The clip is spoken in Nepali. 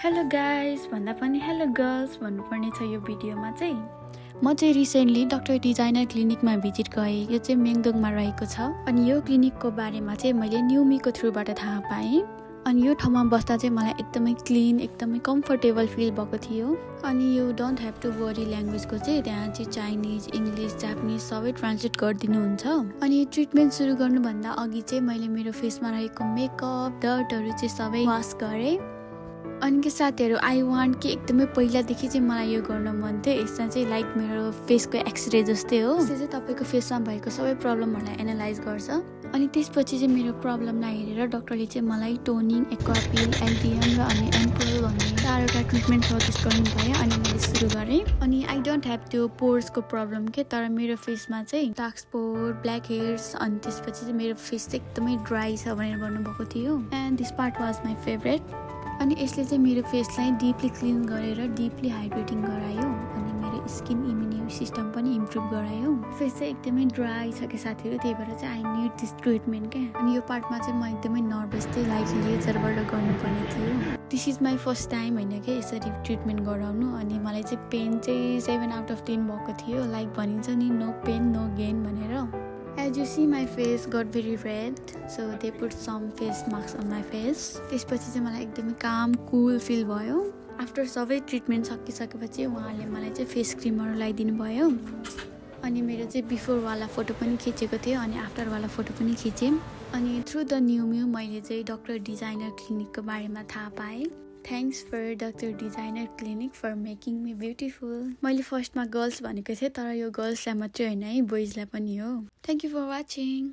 हेलो गाइज भन्दा पनि हेलो गर्ल्स भन्नुपर्ने छ यो भिडियोमा चाहिँ। म चाहिँ रिसेन्टली डाक्टर डिजाइनर क्लिनिकमा भिजिट गरेँ। यो चाहिँ मेङदोङमा रहेको छ। अनि यो क्लिनिकको बारेमा चाहिँ मैले न्युमीको थ्रुबाट थाहा पाएँ। अनि यो ठाउँमा बस्दा चाहिँ मलाई एकदमै क्लिन, एकदमै कम्फर्टेबल फिल भएको थियो। अनि you don't have to worry ल्याङ्ग्वेजको चाहिँ त्यहाँ चाहिँ चाइनिज, इङ्ग्लिस, जापानिज सबै ट्रान्सलेट गरिदिनुहुन्छ। अनि ट्रिटमेन्ट सुरु गर्नुभन्दा अघि चाहिँ मैले मेरो फेसमा रहेको मेकअप, डर्टहरू चाहिँ सबै वास गरेँ। अनि के साथीहरू, आई वान्ट कि एकदमै पहिलादेखि चाहिँ मलाई यो गर्न मन थियो। यसमा चाहिँ लाइक मेरो फेसको एक्सरे जस्तै हो। यसले चाहिँ तपाईँको फेसमा भएको सबै प्रब्लमहरूलाई एनालाइज गर्छ। अनि त्यसपछि चाहिँ मेरो प्रब्लमलाई हेरेर डाक्टरले चाहिँ मलाई टोनिङ, एक्वापिल, एलटिएम र अनि एम्पुल भन्ने 4वटा ट्रिटमेन्ट सजेस्ट गर्नुभयो। अनि मैले सुरु गरेँ। अनि आई डोन्ट ह्याभ त्यो पोर्सको प्रब्लम के, तर मेरो फेसमा चाहिँ डार्क स्पोट, ब्ल्याक हेयर्स, अनि त्यसपछि चाहिँ मेरो फेस चाहिँ एकदमै ड्राई छ भनेर भन्नुभएको थियो। And this part was my favourite. अनि यसले चाहिँ मेरो फेसलाई डिपली क्लिन गरेर डिपली हाइड्रेटिङ गरायो। अनि मेरो स्किन इम्युनिटी सिस्टम पनि इम्प्रुभ गरायो। फेस चाहिँ एकदमै ड्राई छ कि साथीहरू, त्यही भएर चाहिँ आई निड दिस ट्रिटमेन्ट क्या। अनि यो पार्टमा चाहिँ म एकदमै नर्भस थिएँ, लाइक लेजरबाट गर्नुपर्ने थियो। This is my first time होइन क्या यसरी ट्रिटमेन्ट गराउनु। अनि मलाई चाहिँ पेन चाहिँ 7 आउट अफ 10 भएको थियो। लाइक भनिन्छ नि, नो पेन नो गेन भनेर। As you see, my face got very red, so they put some face masks on my face. त्यसपछि चाहिँ मलाई एकदमै काम, कुल फिल भयो। आफ्टर सबै ट्रिटमेन्ट सकिसकेपछि उहाँले मलाई चाहिँ फेस क्रिमहरू लगाइदिनु भयो। अनि मेरो चाहिँ बिफोरवाला फोटो पनि खिचेको थियो अनि आफ्टरवाला फोटो पनि खिचेँ। अनि थ्रु द न्युम्यू मैले चाहिँ डाक्टर डिजाइनर क्लिनिकको बारेमा थाहा पाएँ। Thanks for doctor designer clinic for making me beautiful. मैले फर्स्टमा गर्ल्स भनेको थिएँ, तर यो गर्ल्सलाई मात्रै होइन है, बोइजलाई पनि हो। Thank you for watching.